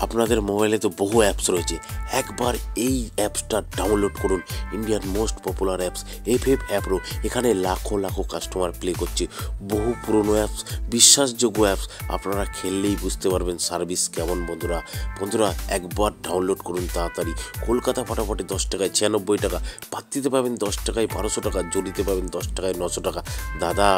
আপনাদের মোবাইলে তো বহু অ্যাপস রয়েছে, একবার এই অ্যাপসটা ডাউনলোড করুন। ইন্ডিয়ার মোস্ট পপুলার অ্যাপস এফএফ অ্যাপরও। এখানে লাখো লাখো কাস্টমার প্লে করছে। বহু পুরনো অ্যাপস, বিশ্বাসযোগ্য অ্যাপস। আপনারা খেললেই বুঝতে পারবেন সার্ভিস কেমন। বন্ধুরা একবার ডাউনলোড করুন তাড়াতাড়ি। কলকাতা ফাটাফাটে 10 টাকায় 96 টাকা, পাত্তিতে পাবেন 10 টাকায় 1200 টাকা, জড়িতে পাবেন 10 টাকায় 900 টাকা। দাদা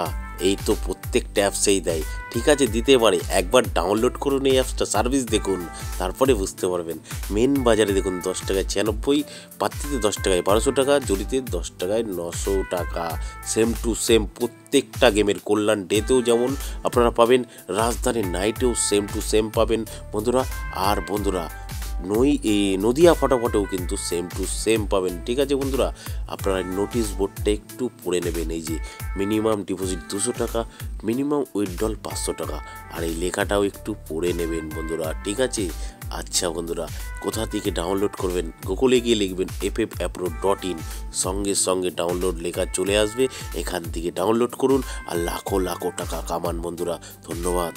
এই তো প্রত্যেকটা অ্যাপসেই দেয়, ঠিক আছে দিতে পারে। একবার ডাউনলোড করুন এই অ্যাপসটা, সার্ভিস দেখুন, তারপরে বুঝতে পারবেন। মেন বাজারে দেখুন 10 টাকায় 96, পাত্তিতে 10 টাকায় 1200 টাকা, জড়িতে 10 টাকায় 900 টাকা। সেম টু সেম প্রত্যেকটা গেমের। কল্যাণ ডেতেও যেমন আপনারা পাবেন, রাজধানী নাইটেও সেম টু সেম পাবেন বন্ধুরা। আর বন্ধুরা নদিয়া ফটাফটেও কিন্তু সেম টু সেম পাবেন, ঠিক আছে বন্ধুরা। আপনারা নোটিশ বোর্ডটা একটু পড়ে নেবেন। এই যে মিনিমাম ডিপোজিট 200 টাকা, মিনিমাম উইথড্রল 500 টাকা। আর এই লেখাটাও একটু পড়ে নেবেন বন্ধুরা, ঠিক আছে। আচ্ছা বন্ধুরা, কোথা থেকে ডাউনলোড করবেন? গুগলে গিয়ে লিখবেন ffapro.in, সঙ্গে সঙ্গে ডাউনলোড লেখা চলে আসবে। এখান থেকে ডাউনলোড করুন আর লাখো লাখো টাকা কামান বন্ধুরা। ধন্যবাদ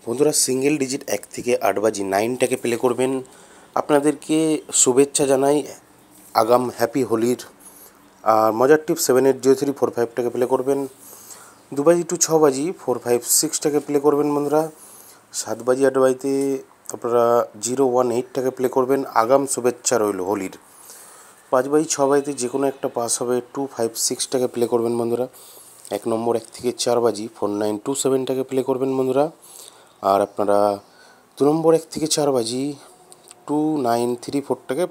বন্ধুরা। সিঙ্গেল ডিজিট 1 থেকে 8 বাজি 9টাকে প্লে করবেন। আপনাদেরকে শুভেচ্ছা জানাই আগাম হ্যাপি হোলির। আর মজার টিপ 780345টাকে প্লে করবেন। 2 বাজি টু 6 বাজি 456টাকে প্লে করবেন বন্ধুরা। 7 বাজি 8 বাজিতে আপনারা 018টাকে প্লে করবেন। আগাম শুভেচ্ছা রইল হোলির। 5 বাজি 6 বাজিতে যে কোনো একটা পাস হবে। 256টাকে প্লে করবেন বন্ধুরা। 1 নম্বর 1 থেকে 4 বাজি 4927টাকে প্লে করবেন বন্ধুরা। আর আপনারা 2 নম্বর 1 থেকে 4 বাজি 2934টাকে